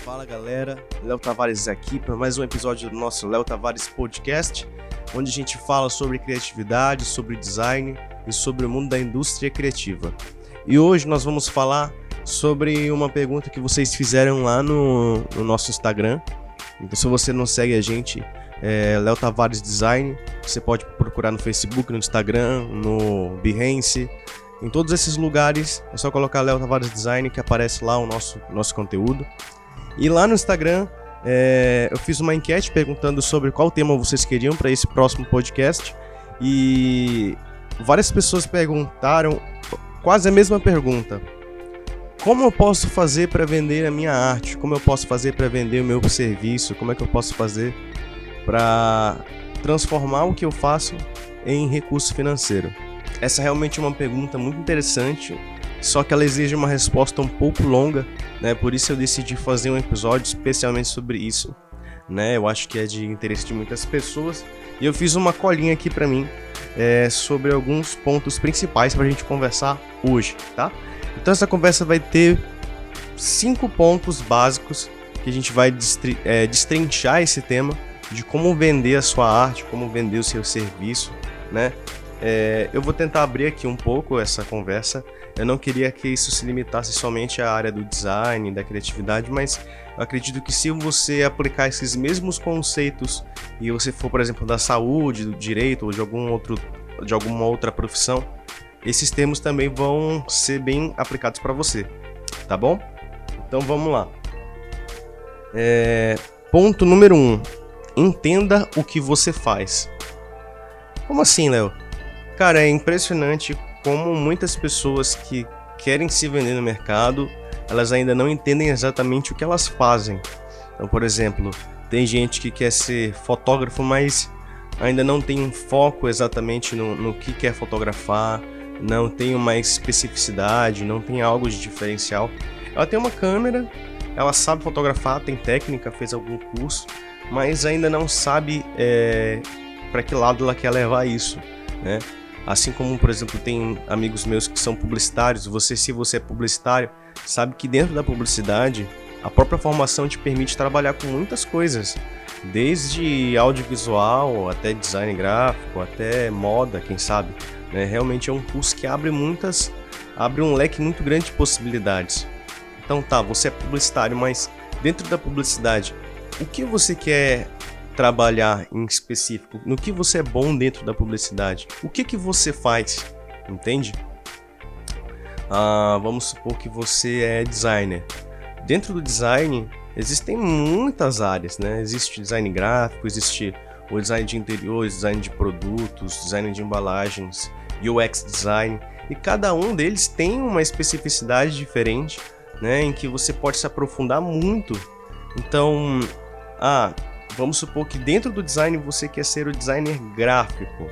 Fala galera, Léo Tavares aqui para mais um episódio do nosso Léo Tavares Podcast, onde a gente fala sobre criatividade, sobre design e sobre o mundo da indústria criativa. E hoje nós vamos falar sobre uma pergunta que vocês fizeram lá no nosso Instagram. Então, se você não segue a gente, Léo Tavares Design, você pode procurar no Facebook, no Instagram, no Behance. Em todos esses lugares é só colocar Léo Tavares Design que aparece lá o nosso conteúdo. E lá no Instagram eu fiz uma enquete perguntando sobre qual tema vocês queriam para esse próximo podcast. E várias pessoas perguntaram quase a mesma pergunta. Como eu posso fazer para vender a minha arte? Como eu posso fazer para vender o meu serviço? Como é que eu posso fazer para transformar o que eu faço em recurso financeiro? Essa é realmente uma pergunta muito interessante, só que ela exige uma resposta um pouco longa, né? Por isso eu decidi fazer um episódio especialmente sobre isso, né? Eu acho que é de interesse de muitas pessoas e eu fiz uma colinha aqui para mim sobre alguns pontos principais para a gente conversar hoje, tá? Então essa conversa vai ter 5 pontos básicos que a gente vai destrinchar esse tema de como vender a sua arte, como vender o seu serviço, né? Eu vou tentar abrir aqui um pouco essa conversa. Eu não queria que isso se limitasse somente à área do design, da criatividade, mas eu acredito que se você aplicar esses mesmos conceitos e você for, por exemplo, da saúde, do direito ou de alguma outra profissão, esses termos também vão ser bem aplicados para você, tá bom? Então vamos lá. Ponto número 1. Entenda o que você faz. Como assim, Léo? Cara, é impressionante como muitas pessoas que querem se vender no mercado, elas ainda não entendem exatamente o que elas fazem. Então, por exemplo, tem gente que quer ser fotógrafo, mas ainda não tem um foco exatamente no que quer fotografar, não tem uma especificidade, não tem algo de diferencial. Ela tem uma câmera, ela sabe fotografar, tem técnica, fez algum curso, mas ainda não sabe para que lado ela quer levar isso, né? Assim como, por exemplo, tem amigos meus que são publicitários. Se você é publicitário, sabe que dentro da publicidade, a própria formação te permite trabalhar com muitas coisas, desde audiovisual, até design gráfico, até moda, quem sabe, né? Realmente é um curso que abre um leque muito grande de possibilidades. Então tá, você é publicitário, mas dentro da publicidade, o que você quer trabalhar em específico? No que você é bom dentro da publicidade? O que você faz? Entende? Vamos supor que você é designer. Dentro do design existem muitas áreas, né? Existe design gráfico, existe o design de interiores, design de produtos, design de embalagens, UX design, e cada um deles tem uma especificidade diferente, né? Em que você pode se aprofundar muito. Então, vamos supor que dentro do design você quer ser o designer gráfico.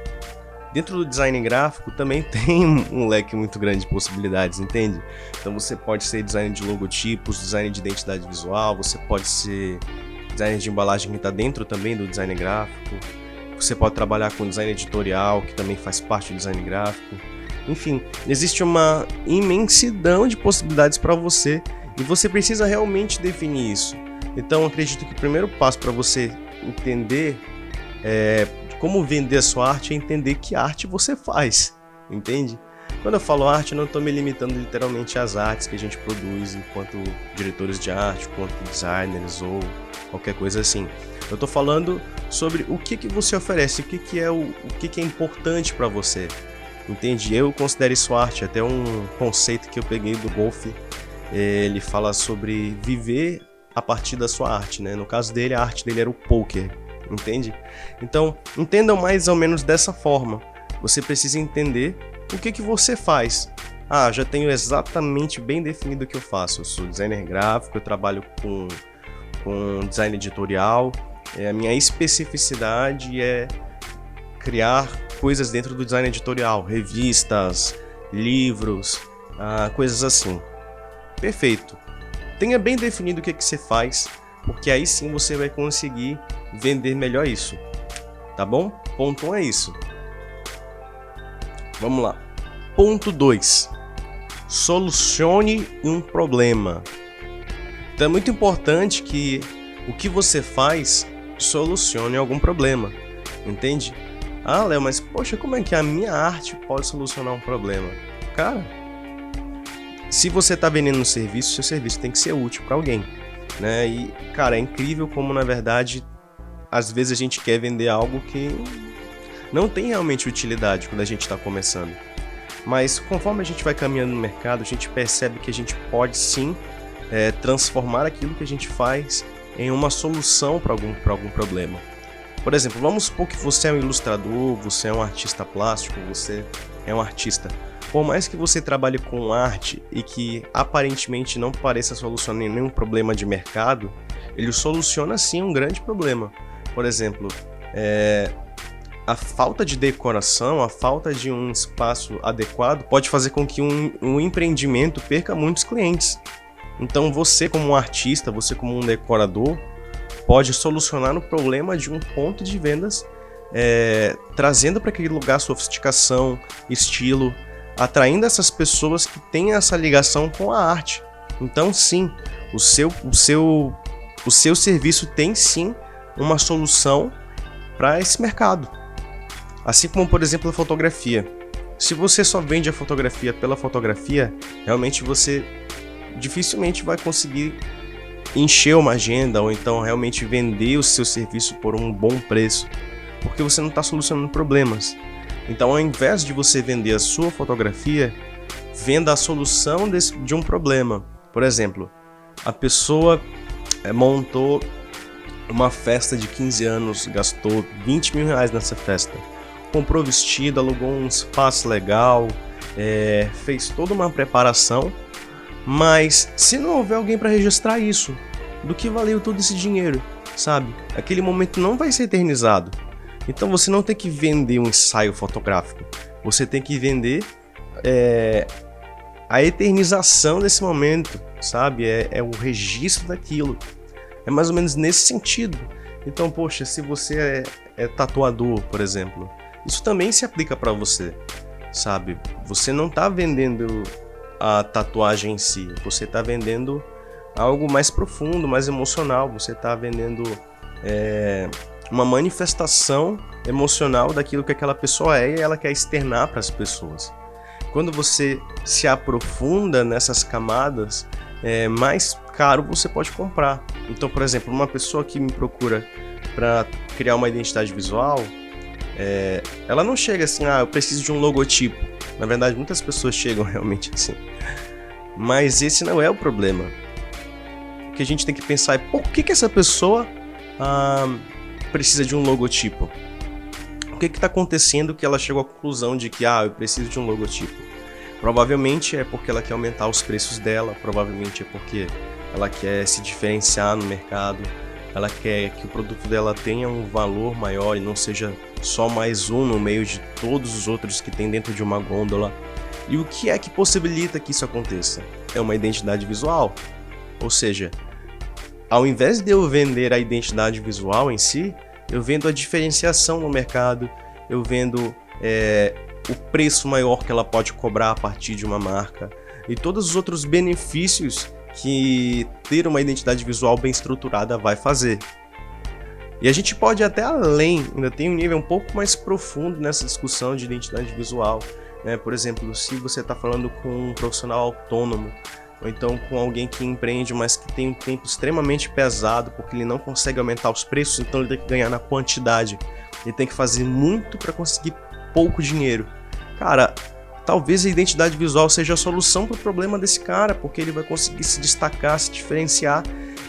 Dentro do design gráfico também tem um leque muito grande de possibilidades, entende? Então você pode ser designer de logotipos, designer de identidade visual, você pode ser designer de embalagem que está dentro também do design gráfico. Você pode trabalhar com design editorial, que também faz parte do design gráfico. Enfim, existe uma imensidão de possibilidades para você e você precisa realmente definir isso. Então, acredito que o primeiro passo para você entender como vender a sua arte é entender que arte você faz, entende? Quando eu falo arte, eu não estou me limitando literalmente às artes que a gente produz enquanto diretores de arte, enquanto designers ou qualquer coisa assim. Eu estou falando sobre o que você oferece, o que é importante para você, entende? Eu considero isso arte, até um conceito que eu peguei do golfe, ele fala sobre viver a partir da sua arte, né? No caso dele, a arte dele era o poker, entende? Então, entendam mais ou menos dessa forma. Você precisa entender o que você faz. Já tenho exatamente bem definido o que eu faço. Eu sou designer gráfico, eu trabalho com design editorial. A minha especificidade é criar coisas dentro do design editorial, revistas, livros, coisas assim. Perfeito. Tenha bem definido o que você faz, porque aí sim você vai conseguir vender melhor isso, tá bom? Ponto 1 é isso. Vamos lá. Ponto 2. Solucione um problema. Então é muito importante que o que você faz solucione algum problema, entende? Ah, Léo, mas poxa, como é que a minha arte pode solucionar um problema? Cara, se você está vendendo um serviço, seu serviço tem que ser útil para alguém, né? E, cara, é incrível como, na verdade, às vezes a gente quer vender algo que não tem realmente utilidade quando a gente está começando. Mas conforme a gente vai caminhando no mercado, a gente percebe que a gente pode sim transformar aquilo que a gente faz em uma solução para algum problema. Por exemplo, vamos supor que você é um ilustrador, você é um artista plástico, você é um artista. Por mais que você trabalhe com arte e que aparentemente não pareça solucionar nenhum problema de mercado, ele soluciona sim um grande problema. Por exemplo, a falta de decoração, a falta de um espaço adequado pode fazer com que um empreendimento perca muitos clientes. Então você como um artista, você como um decorador, pode solucionar o problema de um ponto de vendas, trazendo para aquele lugar sofisticação, estilo, atraindo essas pessoas que têm essa ligação com a arte. Então sim, o seu serviço tem sim uma solução para esse mercado. Assim como, por exemplo, a fotografia. Se você só vende a fotografia pela fotografia, realmente você dificilmente vai conseguir encher uma agenda ou então realmente vender o seu serviço por um bom preço, porque você não está solucionando problemas. Então, ao invés de você vender a sua fotografia, venda a solução de um problema. Por exemplo, a pessoa montou uma festa de 15 anos, gastou 20 mil reais nessa festa, comprou vestido, alugou um espaço legal, fez toda uma preparação, mas se não houver alguém para registrar isso, do que valeu todo esse dinheiro, sabe? Aquele momento não vai ser eternizado. Então você não tem que vender um ensaio fotográfico, você tem que vender a eternização desse momento, sabe? É o registro daquilo. É mais ou menos nesse sentido. Então, poxa, se você é tatuador, por exemplo, isso também se aplica para você, sabe? Você não está vendendo a tatuagem em si, você está vendendo algo mais profundo, mais emocional, você está vendendo uma manifestação emocional daquilo que aquela pessoa é e ela quer externar para as pessoas. Quando você se aprofunda nessas camadas, mais caro você pode comprar. Então, por exemplo, uma pessoa que me procura para criar uma identidade visual, ela não chega assim, eu preciso de um logotipo. Na verdade, muitas pessoas chegam realmente assim. Mas esse não é o problema. O que a gente tem que pensar é por que essa pessoa precisa de um logotipo. O que está acontecendo que ela chegou à conclusão de que eu preciso de um logotipo? Provavelmente é porque ela quer aumentar os preços dela, provavelmente é porque ela quer se diferenciar no mercado, ela quer que o produto dela tenha um valor maior e não seja só mais um no meio de todos os outros que tem dentro de uma gôndola. E o que é que possibilita que isso aconteça? É uma identidade visual. Ou seja, ao invés de eu vender a identidade visual em si, eu vendo a diferenciação no mercado, eu vendo o preço maior que ela pode cobrar a partir de uma marca e todos os outros benefícios que ter uma identidade visual bem estruturada vai fazer. E a gente pode ir até além, ainda tem um nível um pouco mais profundo nessa discussão de identidade visual, né? Por exemplo, se você está falando com um profissional autônomo, ou então com alguém que empreende, mas que tem um tempo extremamente pesado, porque ele não consegue aumentar os preços, então ele tem que ganhar na quantidade, ele tem que fazer muito para conseguir pouco dinheiro. Cara, talvez a identidade visual seja a solução para o problema desse cara, porque ele vai conseguir se destacar, se diferenciar,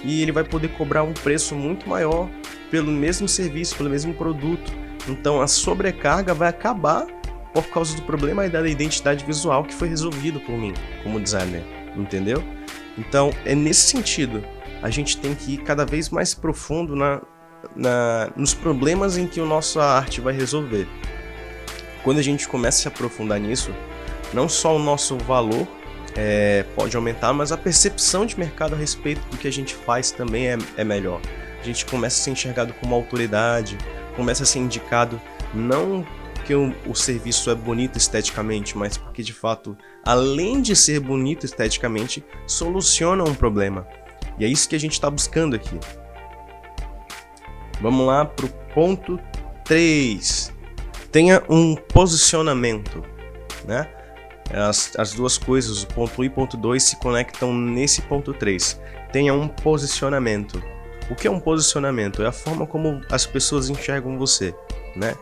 e ele vai poder cobrar um preço muito maior pelo mesmo serviço, pelo mesmo produto. Então a sobrecarga vai acabar por causa do problema da identidade visual que foi resolvido por mim como designer, entendeu? Então é nesse sentido, a gente tem que ir cada vez mais profundo nos problemas em que a nossa arte vai resolver. Quando a gente começa a se aprofundar nisso, não só o nosso valor pode aumentar, mas a percepção de mercado a respeito do que a gente faz também é melhor. A gente começa a ser enxergado como autoridade, começa a ser indicado não porque o serviço é bonito esteticamente, mas porque de fato, além de ser bonito esteticamente, soluciona um problema. E é isso que a gente está buscando aqui. Vamos lá para o ponto 3. Tenha um posicionamento, né? As duas coisas, o ponto 1 e o ponto 2, se conectam nesse ponto 3. Tenha um posicionamento. O que é um posicionamento? É a forma como as pessoas enxergam você, né?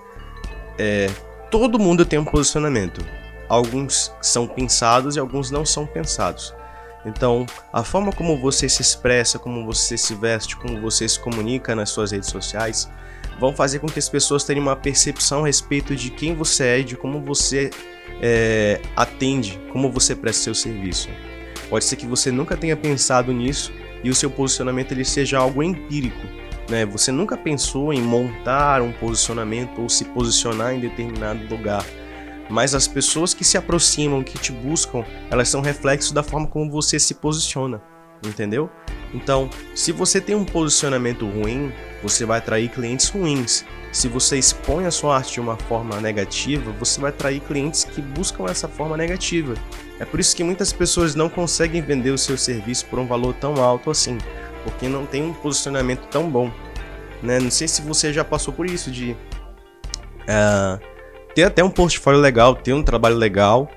Todo mundo tem um posicionamento. Alguns são pensados e alguns não são pensados. Então, a forma como você se expressa, como você se veste, como você se comunica nas suas redes sociais, vão fazer com que as pessoas tenham uma percepção a respeito de quem você é e de como você atende, como você presta seu serviço. Pode ser que você nunca tenha pensado nisso e o seu posicionamento ele seja algo empírico, né? Você nunca pensou em montar um posicionamento ou se posicionar em determinado lugar. Mas as pessoas que se aproximam, que te buscam, elas são reflexos da forma como você se posiciona, entendeu? Então, se você tem um posicionamento ruim, você vai atrair clientes ruins. Se você expõe a sua arte de uma forma negativa, você vai atrair clientes que buscam essa forma negativa. É por isso que muitas pessoas não conseguem vender o seu serviço por um valor tão alto assim, porque não tem um posicionamento tão bom, né? Não sei se você já passou por isso, de ter até um portfólio legal, ter um trabalho legal,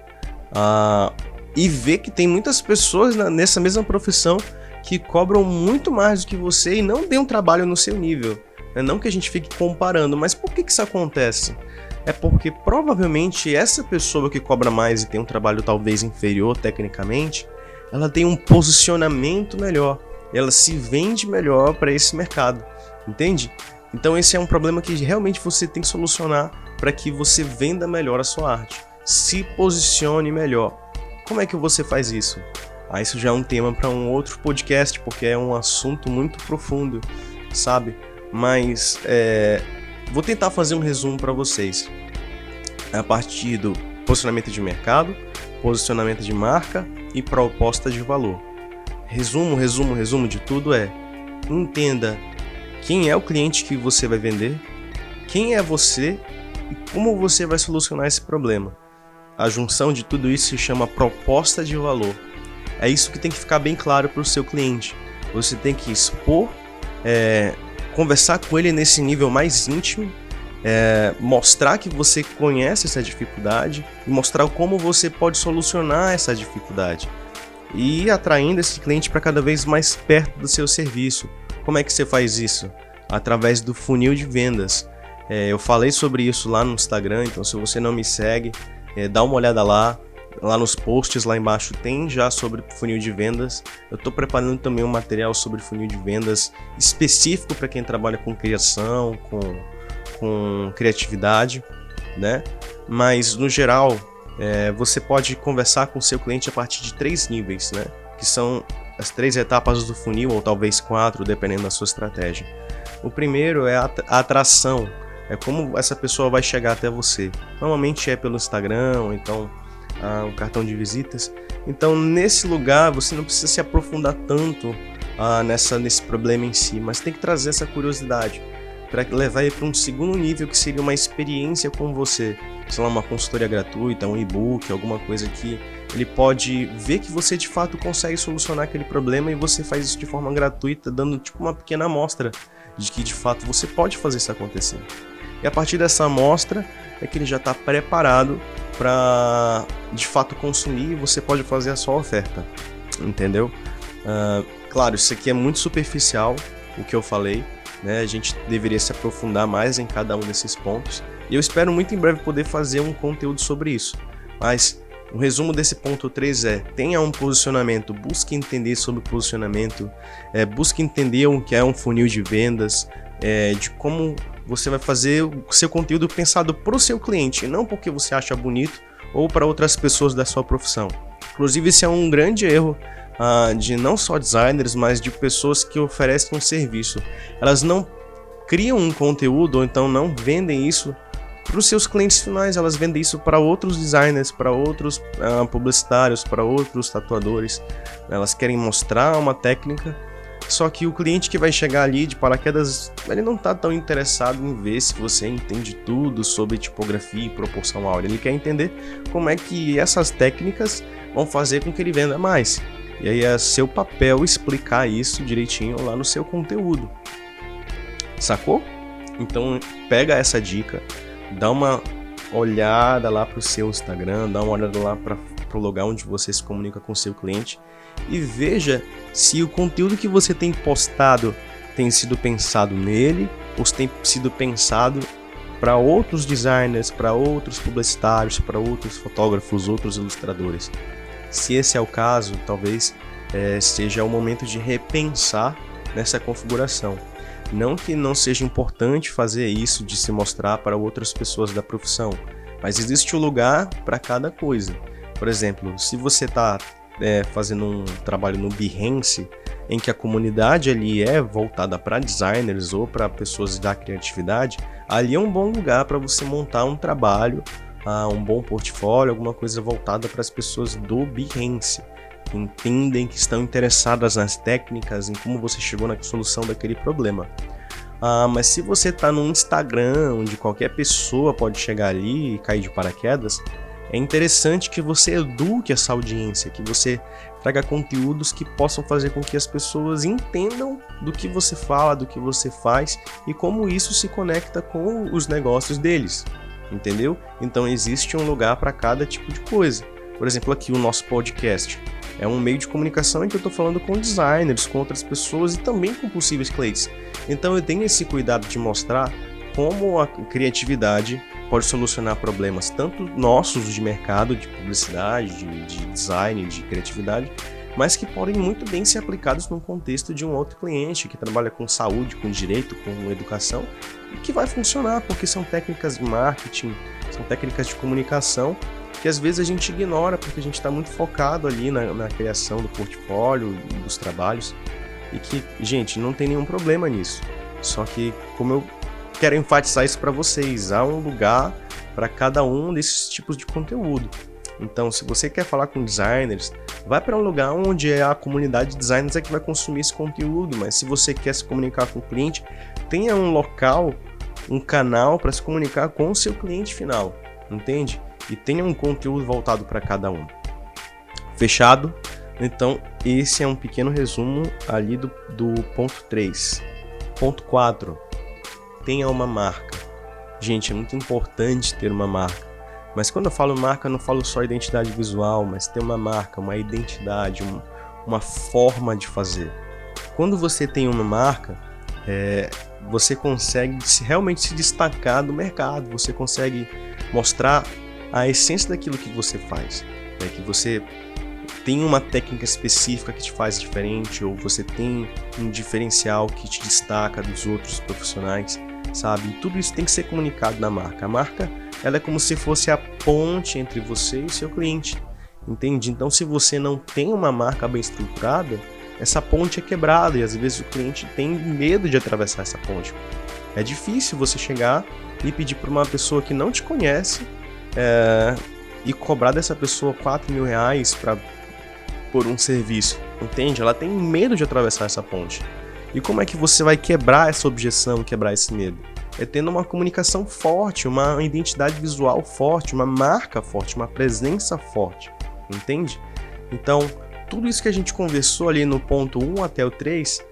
e ver que tem muitas pessoas nessa mesma profissão que cobram muito mais do que você e não tem um trabalho no seu nível. Não que a gente fique comparando, mas por que isso acontece? É porque provavelmente essa pessoa que cobra mais e tem um trabalho talvez inferior tecnicamente, ela tem um posicionamento melhor, ela se vende melhor para esse mercado, entende? Então esse é um problema que realmente você tem que solucionar para que você venda melhor a sua arte, se posicione melhor. Como é que você faz isso? Isso já é um tema para um outro podcast, porque é um assunto muito profundo, sabe? Mas vou tentar fazer um resumo para vocês. A partir do posicionamento de mercado, posicionamento de marca e proposta de valor. Resumo de tudo entenda quem é o cliente que você vai vender, quem é você e como você vai solucionar esse problema. A junção de tudo isso se chama proposta de valor. É isso que tem que ficar bem claro para o seu cliente. Você tem que expor, conversar com ele nesse nível mais íntimo, mostrar que você conhece essa dificuldade e mostrar como você pode solucionar essa dificuldade. E ir atraindo esse cliente para cada vez mais perto do seu serviço. Como é que você faz isso? Através do funil de vendas. Eu falei sobre isso lá no Instagram, então se você não me segue, dá uma olhada lá nos posts lá embaixo tem já sobre funil de vendas. Eu estou preparando também um material sobre funil de vendas específico para quem trabalha com criação, com criatividade, né? Mas no geral, você pode conversar com o seu cliente a partir de 3 níveis, né? Que são as 3 etapas do funil, ou talvez 4, dependendo da sua estratégia. O primeiro é a atração, é como essa pessoa vai chegar até você. Normalmente é pelo Instagram, ou então um cartão de visitas. Então nesse lugar você não precisa se aprofundar tanto nesse problema em si, mas tem que trazer essa curiosidade para levar ele para um segundo nível, que seria uma experiência com você, sei lá, uma consultoria gratuita, um e-book, alguma coisa que ele pode ver que você de fato consegue solucionar aquele problema, e você faz isso de forma gratuita, dando tipo uma pequena amostra de que de fato você pode fazer isso acontecer. E a partir dessa amostra é que ele já está preparado para de fato consumir, e você pode fazer a sua oferta, entendeu? Claro, isso aqui é muito superficial, o que eu falei, né? A gente deveria se aprofundar mais em cada um desses pontos, e eu espero muito em breve poder fazer um conteúdo sobre isso. Mas o resumo desse ponto 3 tenha um posicionamento, busque entender sobre posicionamento, busque entender o que é um funil de vendas, de como você vai fazer o seu conteúdo pensado para o seu cliente, não porque você acha bonito ou para outras pessoas da sua profissão. Inclusive, esse é um grande erro de não só designers, mas de pessoas que oferecem um serviço. Elas não criam um conteúdo, ou então não vendem isso para os seus clientes finais, elas vendem isso para outros designers, para outros publicitários, para outros tatuadores. Elas querem mostrar uma técnica, só que o cliente que vai chegar ali de paraquedas, ele não está tão interessado em ver se você entende tudo sobre tipografia e proporção áurea. Ele quer entender como é que essas técnicas vão fazer com que ele venda mais. E aí é seu papel explicar isso direitinho lá no seu conteúdo. Sacou? Então pega essa dica, dá uma olhada lá pro seu Instagram, dá uma olhada lá pro lugar onde você se comunica com o seu cliente e veja se o conteúdo que você tem postado tem sido pensado nele ou se tem sido pensado para outros designers, para outros publicitários, para outros fotógrafos, outros ilustradores. Se esse é o caso, talvez seja o momento de repensar nessa configuração. Não que não seja importante fazer isso de se mostrar para outras pessoas da profissão, mas existe um lugar para cada coisa. Por exemplo, se você está fazendo um trabalho no Behance, em que a comunidade ali é voltada para designers ou para pessoas da criatividade, ali é um bom lugar para você montar um trabalho, um bom portfólio, alguma coisa voltada para as pessoas do Behance, que entendem, que estão interessadas nas técnicas, em como você chegou na solução daquele problema. Mas se você está no Instagram, onde qualquer pessoa pode chegar ali e cair de paraquedas, é interessante que você eduque essa audiência, que você traga conteúdos que possam fazer com que as pessoas entendam do que você fala, do que você faz e como isso se conecta com os negócios deles, entendeu? Então existe um lugar para cada tipo de coisa. Por exemplo, aqui o nosso podcast é um meio de comunicação em que eu estou falando com designers, com outras pessoas e também com possíveis clientes. Então eu tenho esse cuidado de mostrar como a criatividade pode solucionar problemas tanto nossos de mercado, de publicidade, de design, de criatividade, mas que podem muito bem ser aplicados no contexto de um outro cliente que trabalha com saúde, com direito, com educação, e que vai funcionar, porque são técnicas de marketing, são técnicas de comunicação que às vezes a gente ignora porque a gente está muito focado ali na criação do portfólio, dos trabalhos, e que, gente, não tem nenhum problema nisso. Só que, como eu quero enfatizar isso para vocês, há um lugar para cada um desses tipos de conteúdo. Então, se você quer falar com designers, vai para um lugar onde a comunidade de designers é que vai consumir esse conteúdo, mas se você quer se comunicar com o cliente, tenha um local, um canal para se comunicar com o seu cliente final, entende? E tenha um conteúdo voltado para cada um. Fechado? Então, esse é um pequeno resumo ali do ponto 3. Ponto 4. Tenha uma marca. Gente, é muito importante ter uma marca. Mas quando eu falo marca, eu não falo só identidade visual, mas ter uma marca, uma identidade, uma forma de fazer. Quando você tem uma marca, você consegue realmente se destacar do mercado, você consegue mostrar a essência daquilo que você faz, que você tem uma técnica específica que te faz diferente, ou você tem um diferencial que te destaca dos outros profissionais, sabe? E tudo isso tem que ser comunicado na marca. A marca, ela é como se fosse a ponte entre você e o seu cliente, entende? Então, se você não tem uma marca bem estruturada, essa ponte é quebrada e às vezes o cliente tem medo de atravessar essa ponte. É difícil você chegar e pedir para uma pessoa que não te conhece e cobrar dessa pessoa R$4.000 por um serviço, entende? Ela tem medo de atravessar essa ponte. E como é que você vai quebrar essa objeção, quebrar esse medo? É tendo uma comunicação forte, uma identidade visual forte, uma marca forte, uma presença forte, entende? Então, tudo isso que a gente conversou ali no ponto 1 até o 3,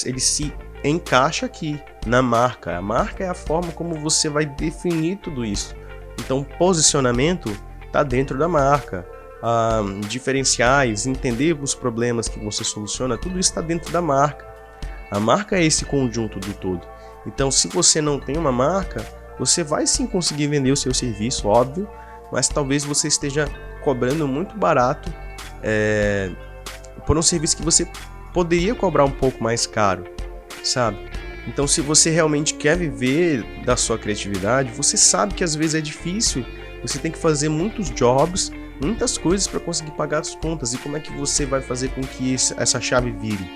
ele se encaixa aqui na marca. A marca é a forma como você vai definir tudo isso. Então, posicionamento está dentro da marca. Diferenciais, entender os problemas que você soluciona, tudo isso está dentro da marca. A marca é esse conjunto do todo. Então, se você não tem uma marca, você vai sim conseguir vender o seu serviço, óbvio, mas talvez você esteja cobrando muito barato por um serviço que você poderia cobrar um pouco mais caro, sabe? Então, se você realmente quer viver da sua criatividade, você sabe que às vezes é difícil, você tem que fazer muitos jobs, muitas coisas para conseguir pagar as contas. E como é que você vai fazer com que essa chave vire?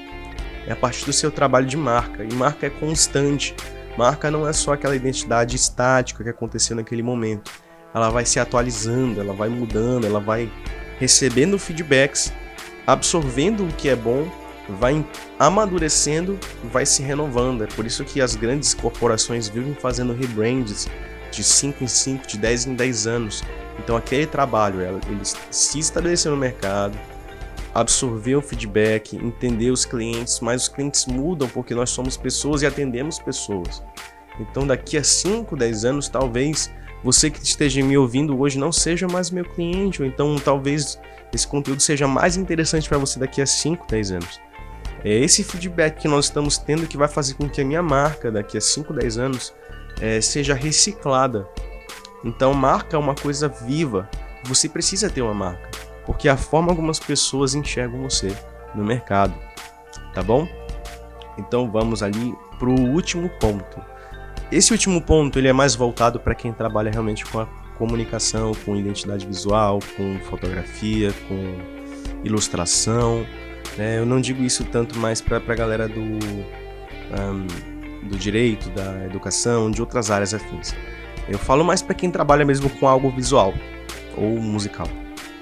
É a partir do seu trabalho de marca. E marca é constante. Marca não é só aquela identidade estática que aconteceu naquele momento. Ela vai se atualizando, ela vai mudando, ela vai recebendo feedbacks, absorvendo o que é bom, vai amadurecendo e vai se renovando. É por isso que as grandes corporações vivem fazendo rebrands de 5 em 5, de 10 em 10 anos. Então aquele trabalho, ele se estabeleceu no mercado, absorver o feedback, entender os clientes, mas os clientes mudam porque nós somos pessoas e atendemos pessoas. Então daqui a 5, 10 anos, talvez você que esteja me ouvindo hoje não seja mais meu cliente, ou então talvez esse conteúdo seja mais interessante para você daqui a 5, 10 anos. É esse feedback que nós estamos tendo que vai fazer com que a minha marca daqui a 5, 10 anos seja reciclada. Então marca é uma coisa viva, você precisa ter uma marca, porque é a forma algumas pessoas enxergam você no mercado, tá bom? Então vamos ali pro último ponto. Esse último ponto ele é mais voltado para quem trabalha realmente com a comunicação, com identidade visual, com fotografia, com ilustração. Eu não digo isso tanto mais para a galera do direito, da educação, de outras áreas afins. Eu falo mais para quem trabalha mesmo com algo visual ou musical.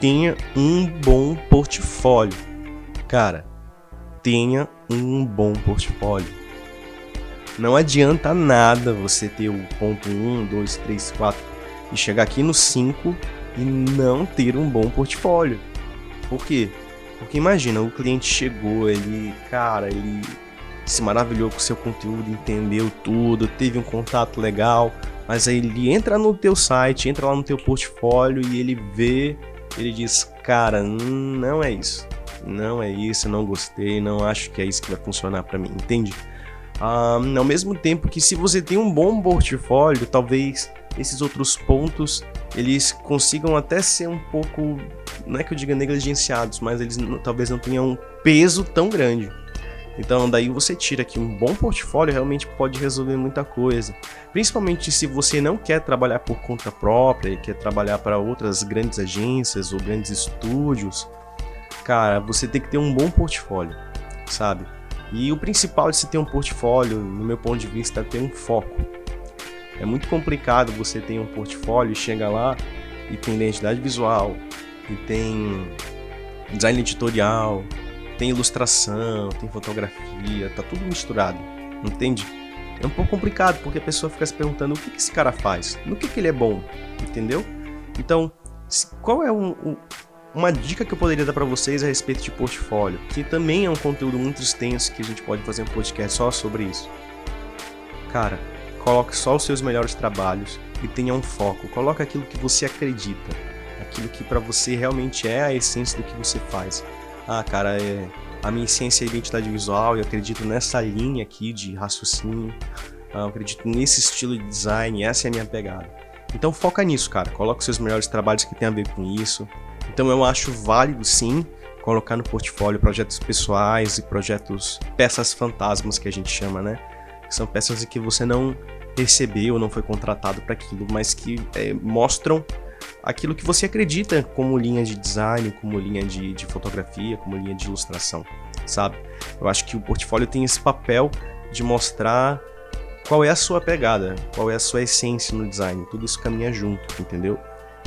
Tenha um bom portfólio. Cara, tenha um bom portfólio. Não adianta nada você ter o ponto 1, 2, 3, 4 e chegar aqui no 5 e não ter um bom portfólio. Por quê? Porque imagina, o cliente chegou, ele se maravilhou com o seu conteúdo, entendeu tudo, teve um contato legal, mas aí ele entra no teu site, entra lá no teu portfólio e ele vê, ele diz, cara, não é isso, não gostei, não acho que é isso que vai funcionar pra mim, entende? Ao mesmo tempo que se você tem um bom portfólio, talvez esses outros pontos eles consigam até ser um pouco, não é que eu diga negligenciados, mas eles talvez não tenham um peso tão grande. Então daí você tira que um bom portfólio realmente pode resolver muita coisa. Principalmente se você não quer trabalhar por conta própria e quer trabalhar para outras grandes agências ou grandes estúdios. Cara, você tem que ter um bom portfólio, sabe? E o principal de se ter um portfólio, no meu ponto de vista, é ter um foco. É muito complicado você ter um portfólio e chega lá e tem identidade visual, e tem design editorial, tem ilustração, tem fotografia, tá tudo misturado, entende? É um pouco complicado porque a pessoa fica se perguntando o que esse cara faz, no que ele é bom, entendeu? Então, qual é uma dica que eu poderia dar para vocês a respeito de portfólio, que também é um conteúdo muito extenso que a gente pode fazer um podcast só sobre isso. Cara, coloque só os seus melhores trabalhos e tenha um foco. Coloque aquilo que você acredita, aquilo que para você realmente é a essência do que você faz. Cara, a minha essência é a identidade visual, eu acredito nessa linha aqui de raciocínio, eu acredito nesse estilo de design, essa é a minha pegada. Então foca nisso, cara, coloca os seus melhores trabalhos que tem a ver com isso. Então eu acho válido sim colocar no portfólio projetos pessoais e projetos, peças fantasmas que a gente chama, né? Que são peças em que você não recebeu, não foi contratado para aquilo, mas que mostram aquilo que você acredita como linha de design, como linha de fotografia, como linha de ilustração, sabe? Eu acho que o portfólio tem esse papel de mostrar qual é a sua pegada, qual é a sua essência no design, tudo isso caminha junto, entendeu?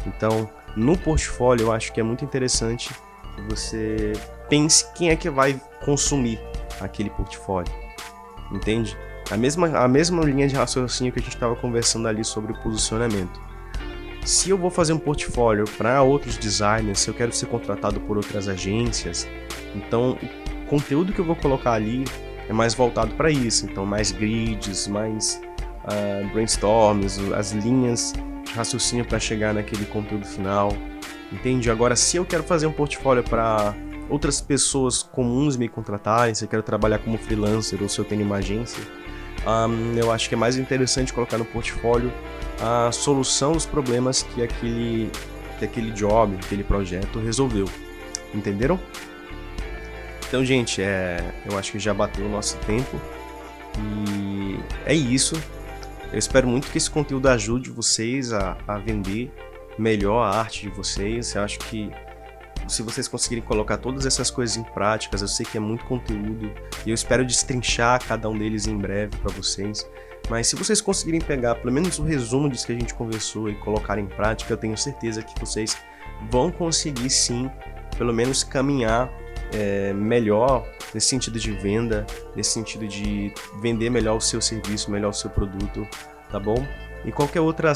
Então, no portfólio eu acho que é muito interessante que você pense quem é que vai consumir aquele portfólio, entende? A mesma linha de raciocínio que a gente estava conversando ali sobre o posicionamento. Se eu vou fazer um portfólio para outros designers, se eu quero ser contratado por outras agências, então o conteúdo que eu vou colocar ali é mais voltado para isso. Então mais grids, mais brainstorms, as linhas de raciocínio para chegar naquele conteúdo final, entende? Agora, se eu quero fazer um portfólio para outras pessoas comuns me contratarem, se eu quero trabalhar como freelancer ou se eu tenho uma agência, eu acho que é mais interessante colocar no portfólio a solução dos problemas que aquele job, aquele projeto resolveu. Entenderam? Então, gente, eu acho que já bateu o nosso tempo e é isso. Eu espero muito que esse conteúdo ajude vocês a vender melhor a arte de vocês. Eu acho que se vocês conseguirem colocar todas essas coisas em práticas, eu sei que é muito conteúdo e eu espero destrinchar cada um deles em breve para vocês. Mas se vocês conseguirem pegar pelo menos o resumo disso que a gente conversou e colocar em prática, eu tenho certeza que vocês vão conseguir sim, pelo menos caminhar melhor nesse sentido de venda, nesse sentido de vender melhor o seu serviço, melhor o seu produto, tá bom? E qualquer outra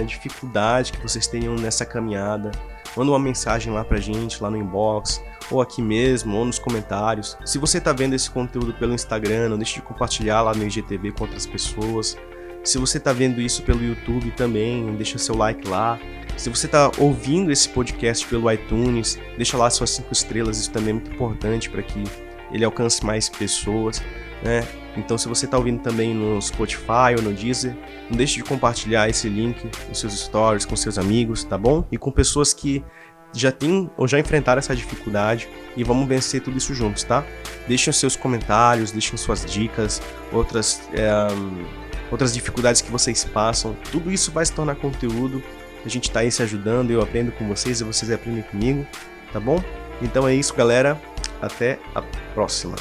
dificuldade que vocês tenham nessa caminhada, manda uma mensagem lá pra gente, lá no inbox, ou aqui mesmo, ou nos comentários. Se você tá vendo esse conteúdo pelo Instagram, não deixe de compartilhar lá no IGTV com outras pessoas. Se você tá vendo isso pelo YouTube também, deixa seu like lá. Se você tá ouvindo esse podcast pelo iTunes, deixa lá suas 5 estrelas, isso também é muito importante para que ele alcance mais pessoas, né? Então, se você tá ouvindo também no Spotify ou no Deezer, não deixe de compartilhar esse link nos seus stories com seus amigos, tá bom? E com pessoas que já têm ou já enfrentaram essa dificuldade, e vamos vencer tudo isso juntos, tá? Deixem os seus comentários, deixem suas dicas, outras dificuldades que vocês passam. Tudo isso vai se tornar conteúdo. A gente tá aí se ajudando, eu aprendo com vocês e vocês aprendem comigo, tá bom? Então é isso, galera. Até a próxima.